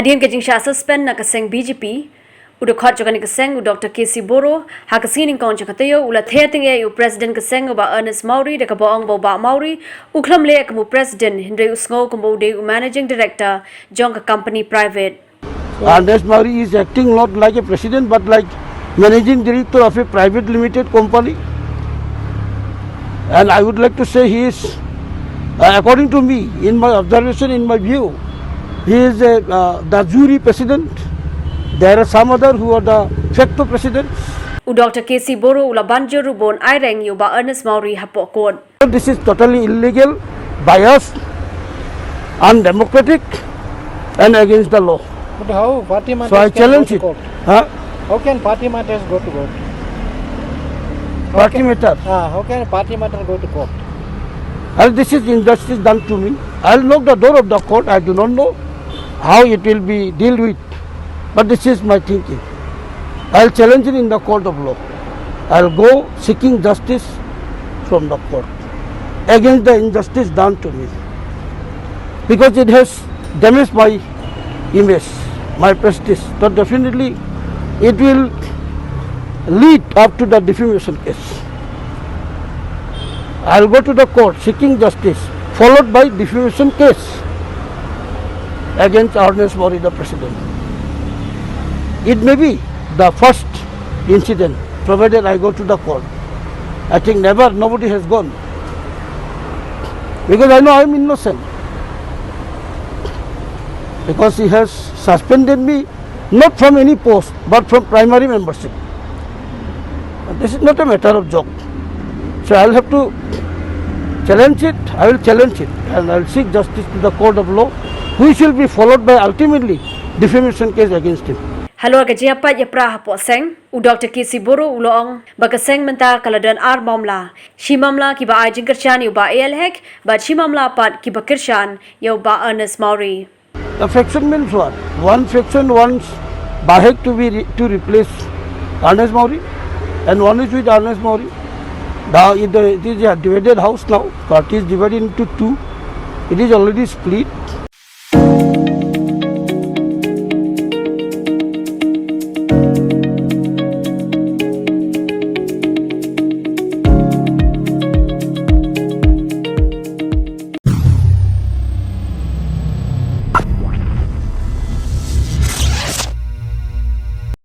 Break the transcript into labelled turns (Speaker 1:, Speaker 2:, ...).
Speaker 1: Hadian ke jingsha suspend na kaseng BJP udah khot jokan kaseng Dr. KC Boro ha kasining kong jakatayo ula theating e president kaseng ba Ernest Maury de ka boong ba Maury uklam le ka mu president Henry Usngo kumbo de managing director jong ka company private.
Speaker 2: Ernest Maury is acting not like a president but like managing director of a private limited company, and I would like to say he is, according to me, in my observation, in my view, he is the jury president. There are some other who are the facto presidents.
Speaker 1: Dr. KC Boro ula banjo rubon aireng yu ba Ernest Maury hapo court.
Speaker 2: This is totally illegal, biased, undemocratic, and against the law.
Speaker 3: But how party matters
Speaker 2: So I challenge
Speaker 3: can
Speaker 2: it.
Speaker 3: go to court?
Speaker 2: Huh?
Speaker 3: How can party matters go to court?
Speaker 2: Party matter.
Speaker 3: How can party matter go to court?
Speaker 2: And this is injustice done to me. I'll knock the door of the court. I do not know how it will be dealt with, but this is my thinking. I'll challenge it in the court of law. I'll go seeking justice from the court against the injustice done to me, because it has damaged my image, my prestige. So definitely it will lead up to the defamation case. I'll go to the court seeking justice, followed by defamation case against Ernest Maury, the president. It may be the first incident, provided I go to the court. I think nobody has gone, because I know I am innocent. Because he has suspended me not from any post but from primary membership. This is not a matter of joke. So I will have to challenge it. I will challenge it, and I will seek justice to the court of law, which will be followed by ultimately defamation case against him.
Speaker 1: Halo ka jiapa ya pra hapo seng Dr. KC Boro ulong baka seng menta kaladan ar mamla shi mamla ki ba ajing kershan yu ba ALHEC but shi mamla pat ki ba kershan yu ba Ernest Maury.
Speaker 2: The faction means what? One faction wants BAHEC to replace Ernest Maury, and one is with Ernest Maury. It is a divided house now. Party is divided into two. It is already split.